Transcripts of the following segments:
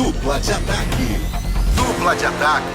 Dupla de ataque. Dupla de ataque.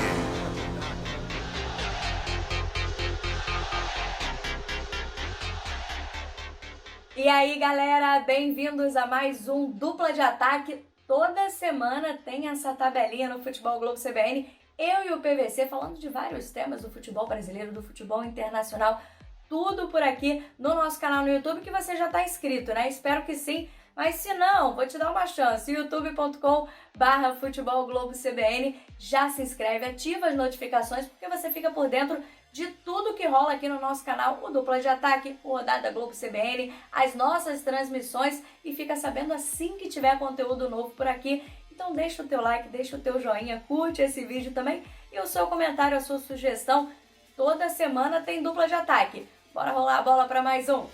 E aí, galera, bem-vindos a mais um Dupla de Ataque. Toda semana tem essa tabelinha no Futebol Globo CBN. Eu e o PVC falando de vários temas do futebol brasileiro, do futebol internacional, tudo por aqui no nosso canal no YouTube, que você já está inscrito, né? Espero que sim. Mas se não, vou te dar uma chance, youtube.com/Futebol Globo CBN, já se inscreve, ativa as notificações, porque você fica por dentro de tudo que rola aqui no nosso canal, o Dupla de Ataque, o Rodada Globo CBN, as nossas transmissões, e fica sabendo assim que tiver conteúdo novo por aqui. Então deixa o teu like, deixa o teu joinha, curte esse vídeo também, e o seu comentário, a sua sugestão. Toda semana tem Dupla de Ataque. Bora rolar a bola para mais um.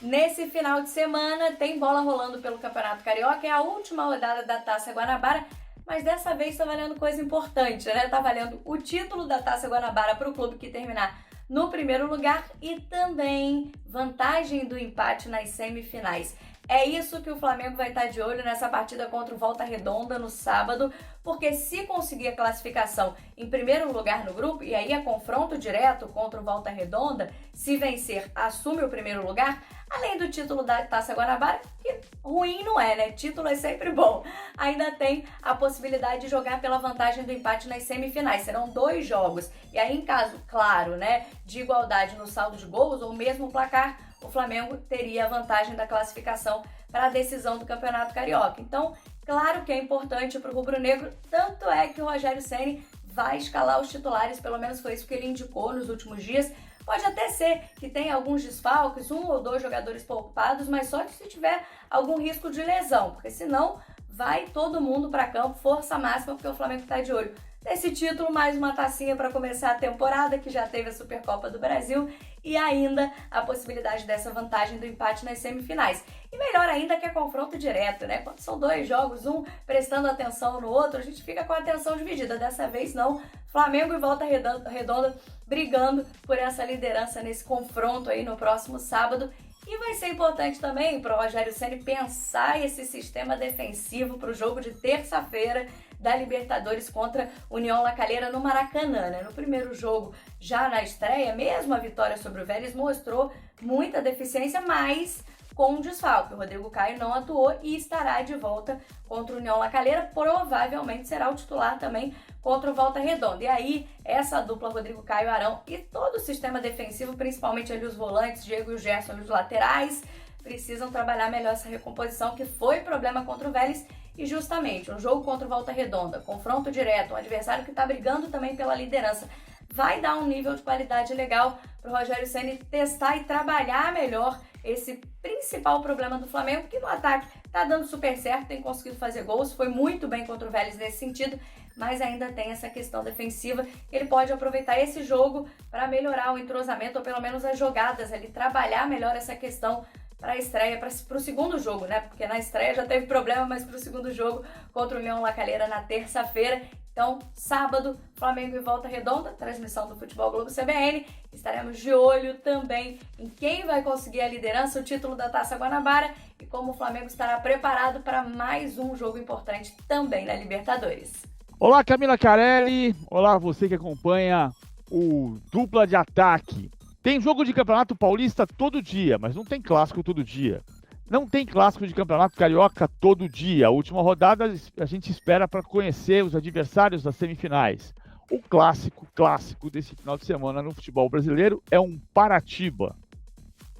Nesse final de semana tem bola rolando pelo Campeonato Carioca, é a última rodada da Taça Guanabara, mas dessa vez tá valendo coisa importante, né? Tá valendo o título da Taça Guanabara para o clube que terminar no primeiro lugar e também vantagem do empate nas semifinais. É isso que o Flamengo vai estar de olho nessa partida contra o Volta Redonda no sábado, porque se conseguir a classificação em primeiro lugar no grupo, e aí é confronto direto contra o Volta Redonda, se vencer, assume o primeiro lugar, além do título da Taça Guanabara, que ruim não é, né? Título é sempre bom. Ainda tem a possibilidade de jogar pela vantagem do empate nas semifinais. Serão 2 jogos. E aí, em caso, claro, né, de igualdade no saldo de gols ou mesmo placar, o Flamengo teria a vantagem da classificação para a decisão do Campeonato Carioca. Então, claro que é importante para o rubro-negro, tanto é que o Rogério Ceni vai escalar os titulares, pelo menos foi isso que ele indicou nos últimos dias. Pode até ser que tenha alguns desfalques, 1 ou 2 jogadores poupados, mas só se tiver algum risco de lesão, porque senão vai todo mundo para campo, força máxima, porque o Flamengo está de olho nesse título, mais uma tacinha para começar a temporada, que já teve a Supercopa do Brasil, e ainda a possibilidade dessa vantagem do empate nas semifinais. E melhor ainda que é confronto direto, né? Quando são 2 jogos, um prestando atenção no outro, a gente fica com a atenção dividida. Dessa vez não, Flamengo e Volta Redonda brigando por essa liderança nesse confronto aí no próximo sábado. E vai ser importante também para o Rogério Ceni pensar esse sistema defensivo para o jogo de terça-feira da Libertadores contra União La Calera no Maracanã, né? No primeiro jogo, já na estreia, mesmo a vitória sobre o Vélez mostrou muita deficiência, mas com um desfalque. O Rodrigo Caio não atuou e estará de volta contra o União La Calera, provavelmente será o titular também contra o Volta Redonda. E aí, essa dupla Rodrigo Caio, Arão e todo o sistema defensivo, principalmente ali os volantes, Diego e o Gerson, os laterais, precisam trabalhar melhor essa recomposição, que foi problema contra o Vélez. E justamente, um jogo contra o Volta Redonda, confronto direto, um adversário que está brigando também pela liderança, vai dar um nível de qualidade legal para o Rogério Ceni testar e trabalhar melhor esse principal problema do Flamengo, que no ataque está dando super certo, tem conseguido fazer gols, foi muito bem contra o Vélez nesse sentido, mas ainda tem essa questão defensiva. Ele pode aproveitar esse jogo para melhorar o entrosamento, ou pelo menos as jogadas ali, trabalhar melhor essa questão para a estreia, para o segundo jogo, né? Porque na estreia já teve problema, mas para o segundo jogo contra o União La Calera na terça-feira. Então, sábado, Flamengo e Volta Redonda, transmissão do Futebol Globo CBN. Estaremos de olho também em quem vai conseguir a liderança, o título da Taça Guanabara e como o Flamengo estará preparado para mais um jogo importante também na Libertadores. Olá, Camila Carelli. Olá, você que acompanha o Dupla de Ataque. Tem jogo de Campeonato Paulista todo dia, mas não tem clássico todo dia. Não tem clássico de Campeonato Carioca todo dia. A última rodada a gente espera para conhecer os adversários das semifinais. O clássico desse final de semana no futebol brasileiro é um Paratiba.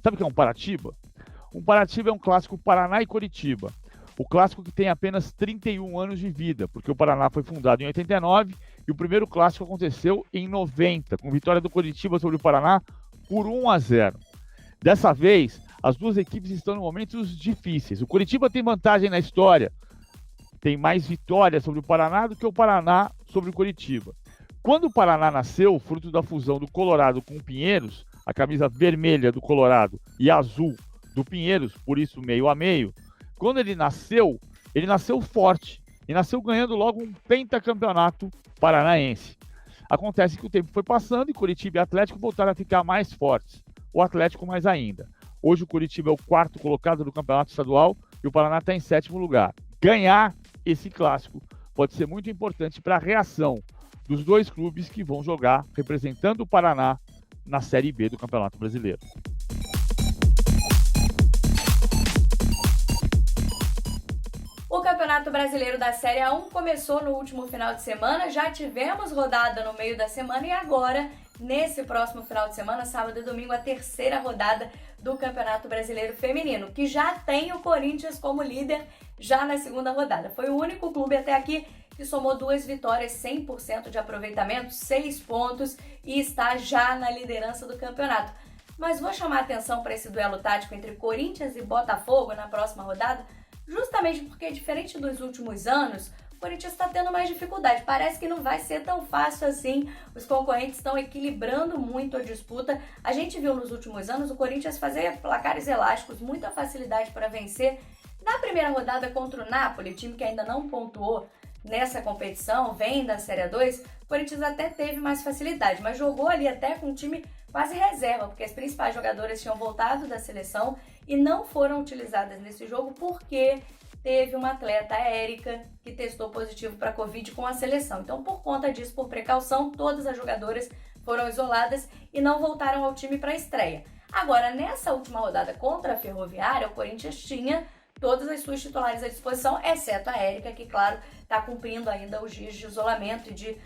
Sabe o que é um Paratiba? Um Paratiba é um clássico Paraná e Coritiba. O clássico que tem apenas 31 anos de vida, porque o Paraná foi fundado em 89 e o primeiro clássico aconteceu em 90, com vitória do Coritiba sobre o Paraná por 1-0. Dessa vez, as duas equipes estão em momentos difíceis. O Coritiba tem vantagem na história, tem mais vitórias sobre o Paraná do que o Paraná sobre o Coritiba. Quando o Paraná nasceu, fruto da fusão do Colorado com o Pinheiros, a camisa vermelha do Colorado e azul do Pinheiros, por isso meio a meio, quando ele nasceu forte e nasceu ganhando logo um pentacampeonato paranaense. Acontece que o tempo foi passando e Coritiba e Atlético voltaram a ficar mais fortes. O Atlético mais ainda. Hoje o Coritiba é o 4º colocado do Campeonato Estadual e o Paraná está em 7º lugar. Ganhar esse clássico pode ser muito importante para a reação dos dois clubes que vão jogar representando o Paraná na Série B do Campeonato Brasileiro. O Campeonato Brasileiro da Série A1 começou no último final de semana, já tivemos rodada no meio da semana e agora, nesse próximo final de semana, sábado e domingo, a 3ª rodada do Campeonato Brasileiro Feminino, que já tem o Corinthians como líder já na 2ª rodada. Foi o único clube até aqui que somou 2 vitórias, 100% de aproveitamento, 6 pontos e está já na liderança do campeonato. Mas vou chamar a atenção para esse duelo tático entre Corinthians e Botafogo na próxima rodada, justamente porque, diferente dos últimos anos, o Corinthians está tendo mais dificuldade. Parece que não vai ser tão fácil assim. Os concorrentes estão equilibrando muito a disputa. A gente viu nos últimos anos o Corinthians fazer placares elásticos, muita facilidade para vencer. Na primeira rodada contra o Napoli, time que ainda não pontuou nessa competição, vem da Série A2, o Corinthians até teve mais facilidade, mas jogou ali até com um time quase reserva, porque as principais jogadoras tinham voltado da seleção e não foram utilizadas nesse jogo porque teve uma atleta, a Érica, que testou positivo para Covid com a seleção. Então, por conta disso, por precaução, todas as jogadoras foram isoladas e não voltaram ao time para a estreia. Agora, nessa última rodada contra a Ferroviária, o Corinthians tinha todas as suas titulares à disposição, exceto a Érica, que, claro, está cumprindo ainda os dias de isolamento e de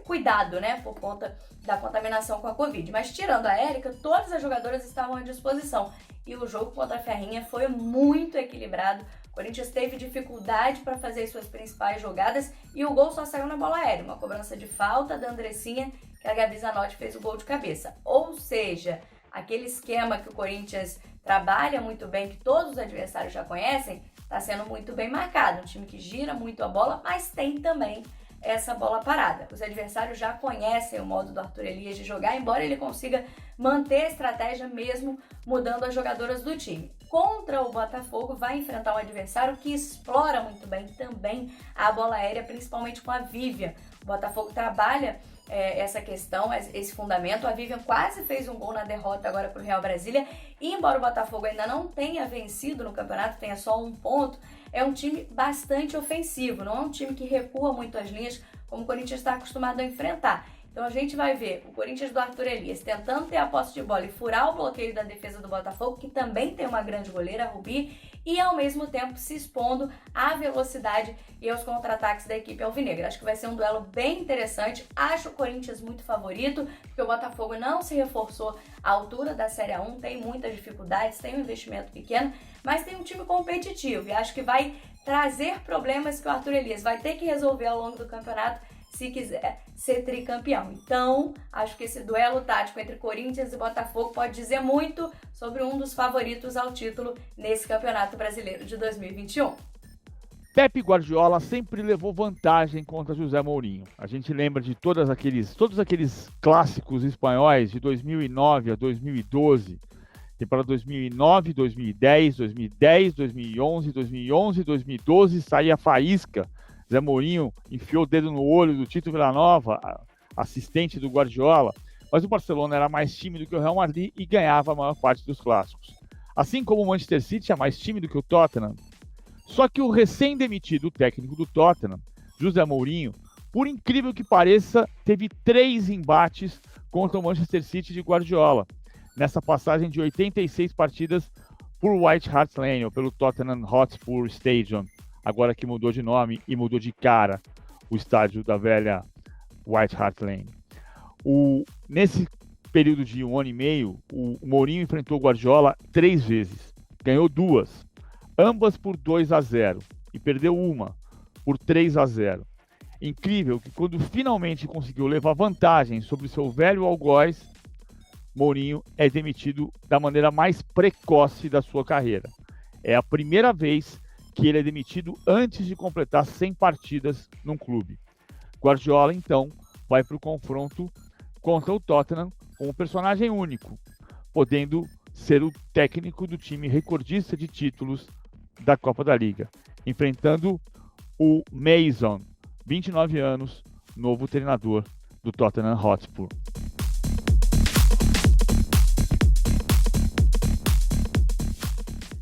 cuidado, né, por conta da contaminação com a Covid. Mas tirando a Érica, todas as jogadoras estavam à disposição. E o jogo contra a Ferrinha foi muito equilibrado. O Corinthians teve dificuldade para fazer as suas principais jogadas e o gol só saiu na bola aérea. Uma cobrança de falta da Andressinha, que a Gabi Zanotti fez o gol de cabeça. Ou seja, aquele esquema que o Corinthians trabalha muito bem, que todos os adversários já conhecem, está sendo muito bem marcado. Um time que gira muito a bola, mas tem também essa bola parada. Os adversários já conhecem o modo do Arthur Elias de jogar, embora ele consiga manter a estratégia mesmo mudando as jogadoras do time. Contra o Botafogo, vai enfrentar um adversário que explora muito bem também a bola aérea, principalmente com a Vivian. O Botafogo trabalha essa questão, esse fundamento. A Vivian quase fez um gol na derrota agora para o Real Brasília. E embora o Botafogo ainda não tenha vencido no campeonato, tenha só 1 ponto, é um time bastante ofensivo. Não é um time que recua muito as linhas, como o Corinthians está acostumado a enfrentar. Então a gente vai ver o Corinthians do Arthur Elias tentando ter a posse de bola e furar o bloqueio da defesa do Botafogo, que também tem uma grande goleira, a Rubi, e ao mesmo tempo se expondo à velocidade e aos contra-ataques da equipe alvinegra. Acho que vai ser um duelo bem interessante. Acho o Corinthians muito favorito, porque o Botafogo não se reforçou à altura da Série A1, tem muitas dificuldades, tem um investimento pequeno, mas tem um time competitivo e acho que vai trazer problemas que o Arthur Elias vai ter que resolver ao longo do campeonato se quiser ser tricampeão. Então, acho que esse duelo tático entre Corinthians e Botafogo pode dizer muito sobre um dos favoritos ao título nesse Campeonato Brasileiro de 2021. Pepe Guardiola sempre levou vantagem contra José Mourinho. A gente lembra de todos aqueles clássicos espanhóis de 2009 a 2012, e para 2009, 2010, 2010, 2011, 2011, 2012 saía faísca. Zé Mourinho enfiou o dedo no olho do Tito Villanova, assistente do Guardiola, mas o Barcelona era mais time do que o Real Madrid e ganhava a maior parte dos clássicos. Assim como o Manchester City é mais time do que o Tottenham. Só que o recém-demitido técnico do Tottenham, José Mourinho, por incrível que pareça, teve 3 embates contra o Manchester City de Guardiola, nessa passagem de 86 partidas por White Hart Lane, ou pelo Tottenham Hotspur Stadium, agora que mudou de nome e mudou de cara o estádio da velha White Hart Lane. Nesse período de 1 ano e meio, o Mourinho enfrentou o Guardiola 3 vezes. Ganhou 2, ambas por 2-0, e perdeu uma por 3-0. Incrível que quando finalmente conseguiu levar vantagem sobre seu velho algoz, Mourinho é demitido da maneira mais precoce da sua carreira. É a primeira vez que ele é demitido antes de completar 100 partidas num clube. Guardiola, então, vai para o confronto contra o Tottenham com um personagem único, podendo ser o técnico do time recordista de títulos da Copa da Liga, enfrentando o Mason, 29 anos, novo treinador do Tottenham Hotspur.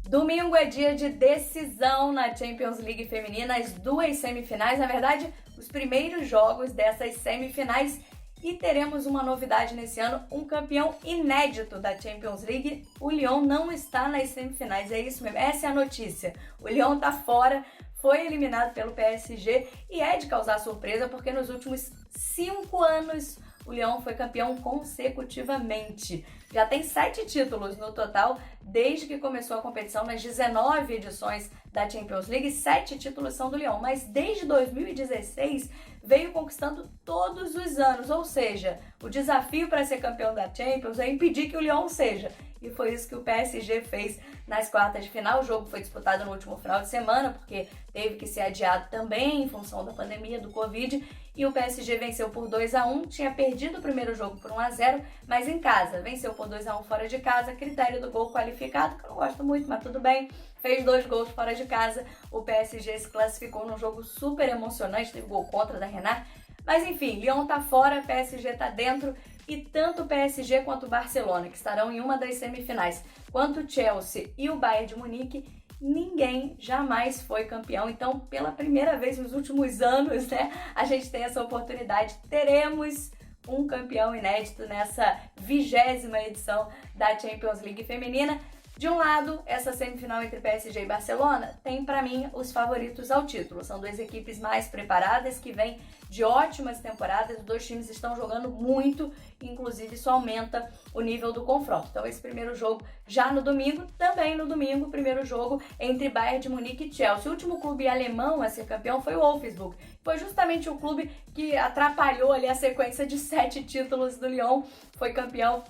Domingo é dia de decisão na Champions League feminina, as duas semifinais, na verdade, os primeiros jogos dessas semifinais. E teremos uma novidade nesse ano, um campeão inédito da Champions League. O Lyon não está nas semifinais, é isso mesmo, essa é a notícia. O Lyon está fora, foi eliminado pelo PSG e é de causar surpresa porque nos últimos 5 anos o Lyon foi campeão consecutivamente. Já tem 7 títulos no total desde que começou a competição nas 19 edições da Champions League. 7 títulos são do Lyon, mas desde 2016 veio conquistando todos os anos, ou seja, o desafio para ser campeão da Champions é impedir que o Lyon seja. E foi isso que o PSG fez nas quartas de final. O jogo foi disputado no último final de semana, porque teve que ser adiado também em função da pandemia do Covid. E o PSG venceu por 2-1, tinha perdido o primeiro jogo por 1-0, mas em casa. Venceu por 2-1 fora de casa, critério do gol qualificado, que eu não gosto muito, mas tudo bem. Fez 2 gols fora de casa, o PSG se classificou num jogo super emocionante, teve gol contra da Renard. Mas enfim, Lyon tá fora, PSG tá dentro. E tanto o PSG quanto o Barcelona, que estarão em uma das semifinais, quanto o Chelsea e o Bayern de Munique, ninguém jamais foi campeão. Então, pela primeira vez nos últimos anos, né, a gente tem essa oportunidade. Teremos um campeão inédito nessa 20ª edição da Champions League feminina. De um lado, essa semifinal entre PSG e Barcelona tem, para mim, os favoritos ao título. São 2 equipes mais preparadas, que vêm de ótimas temporadas. Os 2 times estão jogando muito, inclusive isso aumenta o nível do confronto. Então, esse primeiro jogo já no domingo. Também no domingo, o primeiro jogo entre Bayern de Munique e Chelsea. O último clube alemão a ser campeão foi o Wolfsburg. Foi justamente o clube que atrapalhou ali a sequência de 7 títulos do Lyon. Foi campeão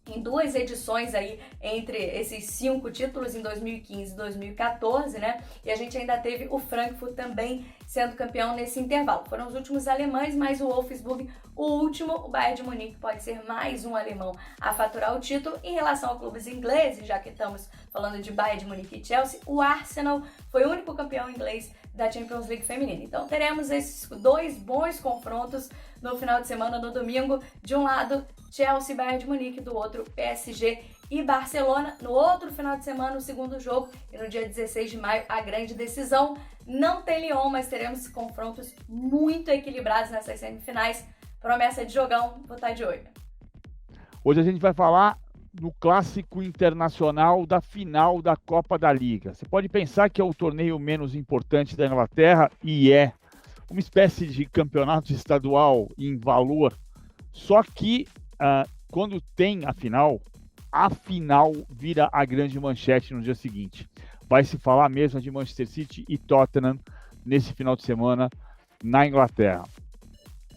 em 2 edições aí, entre esses 5 títulos, em 2015 e 2014, né? E a gente ainda teve o Frankfurt também sendo campeão nesse intervalo. Foram os últimos alemães, mas o Wolfsburg, o último. O Bayern de Munique pode ser mais um alemão a faturar o título. Em relação a clubes ingleses, já que estamos falando de Bayern de Munique e Chelsea, o Arsenal foi o único campeão inglês da Champions League feminina. Então teremos esses 2 bons confrontos no final de semana, no domingo. De um lado, Chelsea e Bayern de Munique, do outro, PSG e Barcelona. No outro final de semana, o segundo jogo, e no dia 16 de maio, a grande decisão. Não tem Lyon, mas teremos confrontos muito equilibrados nessas semifinais. Promessa de jogão, vou estar de olho. Hoje a gente vai falar no clássico internacional da final da Copa da Liga. Você pode pensar que é o torneio menos importante da Inglaterra, e é uma espécie de campeonato estadual em valor, só que quando tem a final vira a grande manchete no dia seguinte. Vai se falar mesmo de Manchester City e Tottenham nesse final de semana na Inglaterra.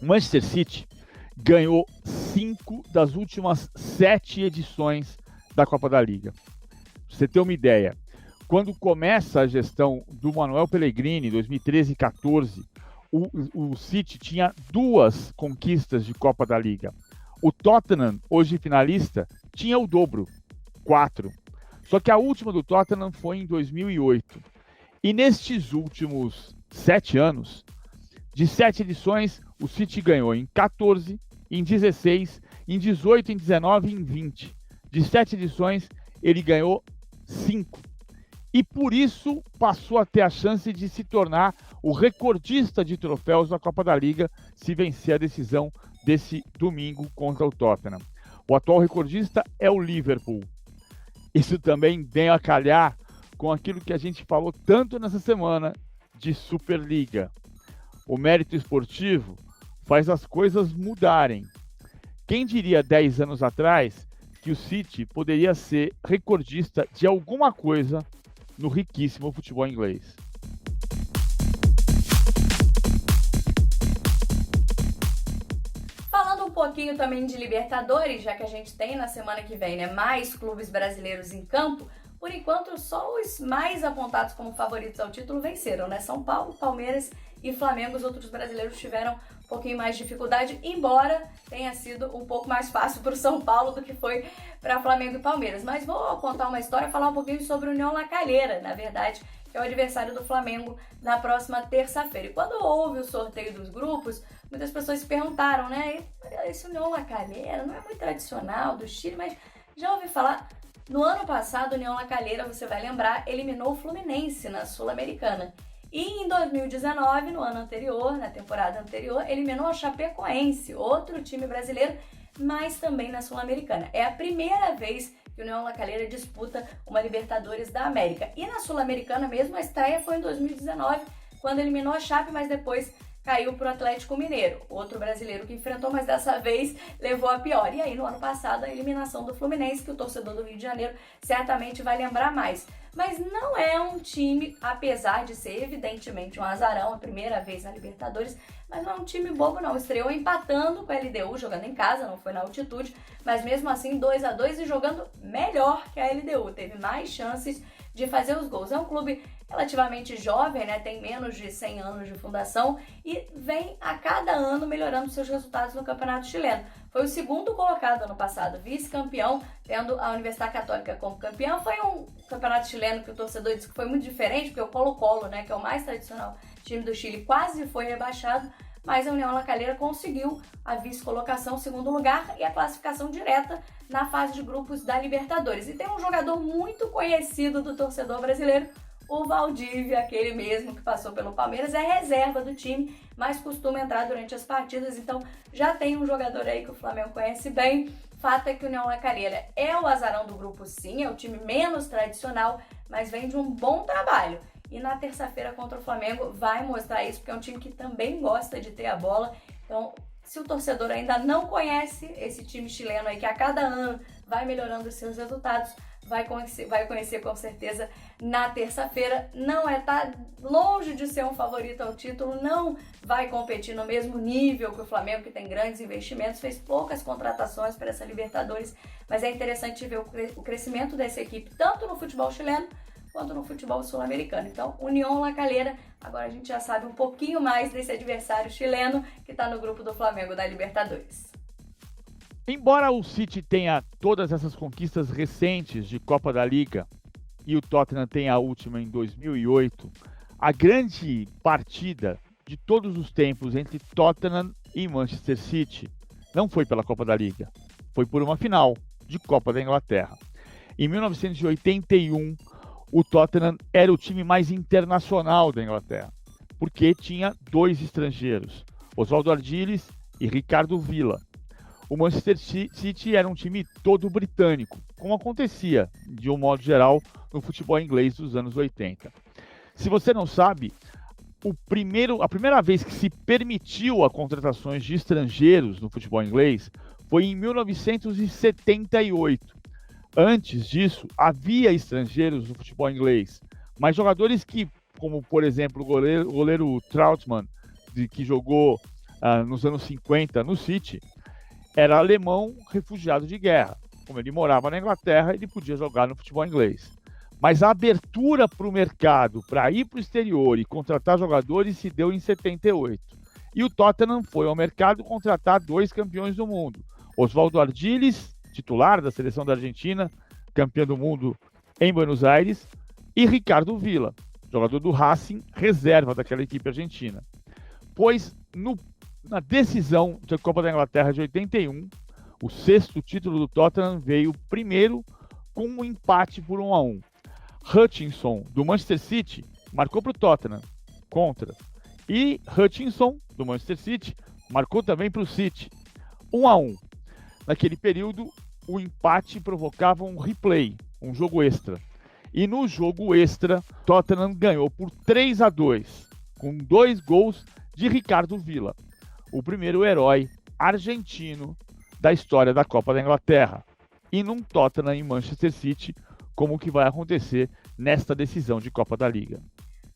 O Manchester City ganhou 5 das últimas 7 edições da Copa da Liga. Pra você ter uma ideia, quando começa a gestão do Manuel Pellegrini, em 2013 e 2014, o City tinha 2 conquistas de Copa da Liga. O Tottenham, hoje finalista, tinha o dobro, 4. Só que a última do Tottenham foi em 2008. E nestes últimos 7 anos, de 7 edições, o City ganhou em 14, em 16, em 18, em 19 e em 20. De 7 edições, ele ganhou 5. E por isso passou a ter a chance de se tornar o recordista de troféus da Copa da Liga, se vencer a decisão desse domingo contra o Tottenham. O atual recordista é o Liverpool. Isso também vem a calhar com aquilo que a gente falou tanto nessa semana de Superliga. O mérito esportivo faz as coisas mudarem. Quem diria 10 anos atrás que o City poderia ser recordista de alguma coisa no riquíssimo futebol inglês? Falando um pouquinho também de Libertadores, já que a gente tem na semana que vem, né, mais clubes brasileiros em campo, por enquanto só os mais apontados como favoritos ao título venceram, né? São Paulo, Palmeiras e Flamengo. Os outros brasileiros tiveram um pouquinho mais de dificuldade, embora tenha sido um pouco mais fácil para o São Paulo do que foi para Flamengo e Palmeiras. Mas vou contar uma história, falar um pouquinho sobre o União La Calera, na verdade, que é o adversário do Flamengo na próxima terça-feira. E quando houve o sorteio dos grupos, muitas pessoas se perguntaram, né? Esse União La Calera não é muito tradicional do Chile, mas já ouvi falar. No ano passado, o União La Calera, você vai lembrar, eliminou o Fluminense na Sul-Americana. E em 2019, no ano anterior, na temporada anterior, eliminou a Chapecoense, outro time brasileiro, mas também na Sul-Americana. É a primeira vez que o União La Calera disputa uma Libertadores da América. E na Sul-Americana mesmo, a estreia foi em 2019, quando eliminou a Chape, mas depois caiu para o Atlético Mineiro, outro brasileiro que enfrentou, mas dessa vez levou a pior. E aí, no ano passado, a eliminação do Fluminense, que o torcedor do Rio de Janeiro certamente vai lembrar mais. Mas não é um time, apesar de ser evidentemente um azarão, a primeira vez na Libertadores, mas não é um time bobo não. Estreou empatando com a LDU, jogando em casa, não foi na altitude, mas mesmo assim 2-2 e jogando melhor que a LDU. Teve mais chances de fazer os gols. É um clube relativamente jovem, né? Tem menos de 100 anos de fundação e vem a cada ano melhorando seus resultados no Campeonato Chileno. Foi o segundo colocado ano passado, vice-campeão, tendo a Universidade Católica como campeão. Foi um campeonato chileno que o torcedor disse que foi muito diferente, porque o Colo-Colo, né, que é o mais tradicional time do Chile, quase foi rebaixado, mas a União La Calera conseguiu a vice-colocação, segundo lugar, e a classificação direta na fase de grupos da Libertadores. E tem um jogador muito conhecido do torcedor brasileiro, o Valdívia, aquele mesmo que passou pelo Palmeiras, é reserva do time, mas costuma entrar durante as partidas, então já tem um jogador aí que o Flamengo conhece bem. Fato é que o União La Calera é o azarão do grupo sim, é o time menos tradicional, mas vem de um bom trabalho. E na terça-feira contra o Flamengo vai mostrar isso, porque é um time que também gosta de ter a bola. Então, se o torcedor ainda não conhece esse time chileno aí, que a cada ano vai melhorando os seus resultados, vai conhecer com certeza na terça-feira. Não tá longe de ser um favorito ao título, não vai competir no mesmo nível que o Flamengo, que tem grandes investimentos, fez poucas contratações para essa Libertadores, mas é interessante ver o crescimento dessa equipe, tanto no futebol chileno quanto no futebol sul-americano. Então, União La Calera, agora a gente já sabe um pouquinho mais desse adversário chileno que está no grupo do Flamengo da Libertadores. Embora o City tenha todas essas conquistas recentes de Copa da Liga e o Tottenham tenha a última em 2008, a grande partida de todos os tempos entre Tottenham e Manchester City não foi pela Copa da Liga, foi por uma final de Copa da Inglaterra. Em 1981, o Tottenham era o time mais internacional da Inglaterra, porque tinha 2 estrangeiros, Oswaldo Ardiles e Ricardo Villa. O Manchester City era um time todo britânico, como acontecia, de um modo geral, no futebol inglês dos anos 80. Se você não sabe, a primeira vez que se permitiu a contratações de estrangeiros no futebol inglês foi em 1978. Antes disso, havia estrangeiros no futebol inglês, mas jogadores que, como por exemplo o goleiro Trautmann, que jogou nos anos 50 no City, era alemão refugiado de guerra. Como ele morava na Inglaterra, ele podia jogar no futebol inglês. Mas a abertura para o mercado, para ir para o exterior e contratar jogadores, se deu em 78. E o Tottenham foi ao mercado contratar 2 campeões do mundo. Oswaldo Ardiles, titular da seleção da Argentina, campeão do mundo em Buenos Aires, e Ricardo Villa, jogador do Racing, reserva daquela equipe argentina. Pois na decisão da Copa da Inglaterra de 81, o 6º título do Tottenham veio primeiro com um empate por 1-1. Hutchinson, do Manchester City, marcou para o Tottenham, contra. E Hutchinson, do Manchester City, marcou também para o City, 1-1. Naquele período, o empate provocava um replay, um jogo extra. E no jogo extra, Tottenham ganhou por 3-2, com 2 gols de Ricardo Villa, o primeiro herói argentino da história da Copa da Inglaterra. E num Tottenham em Manchester City, como que vai acontecer nesta decisão de Copa da Liga.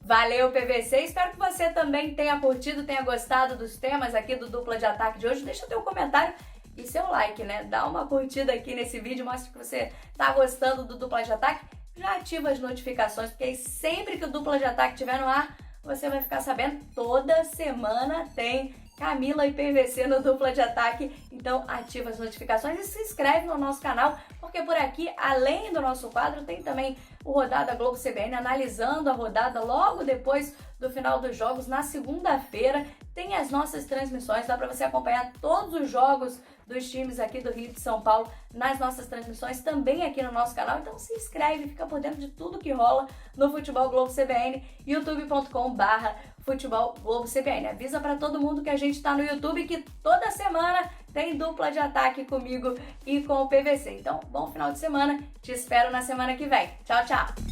Valeu, PVC. Espero que você também tenha curtido, tenha gostado dos temas aqui do Dupla de Ataque de hoje. Deixa teu comentário e seu like, né? Dá uma curtida aqui nesse vídeo, mostra que você tá gostando do Dupla de Ataque. Já ativa as notificações, porque aí sempre que o Dupla de Ataque estiver no ar, você vai ficar sabendo. Toda semana tem Camila e PVC no Dupla de Ataque. Então ativa as notificações e se inscreve no nosso canal, porque por aqui, além do nosso quadro, tem também o Rodada Globo CBN, analisando a rodada logo depois do final dos jogos, na segunda-feira. Tem as nossas transmissões, dá para você acompanhar todos os jogos dos times aqui do Rio de São Paulo nas nossas transmissões, também aqui no nosso canal. Então se inscreve, fica por dentro de tudo que rola no Futebol Globo CBN, youtube.com/Futebol Globo CBN. Avisa pra todo mundo que a gente tá no YouTube, que toda semana tem dupla de ataque comigo e com o PVC. Então, bom final de semana, te espero na semana que vem. Tchau, tchau!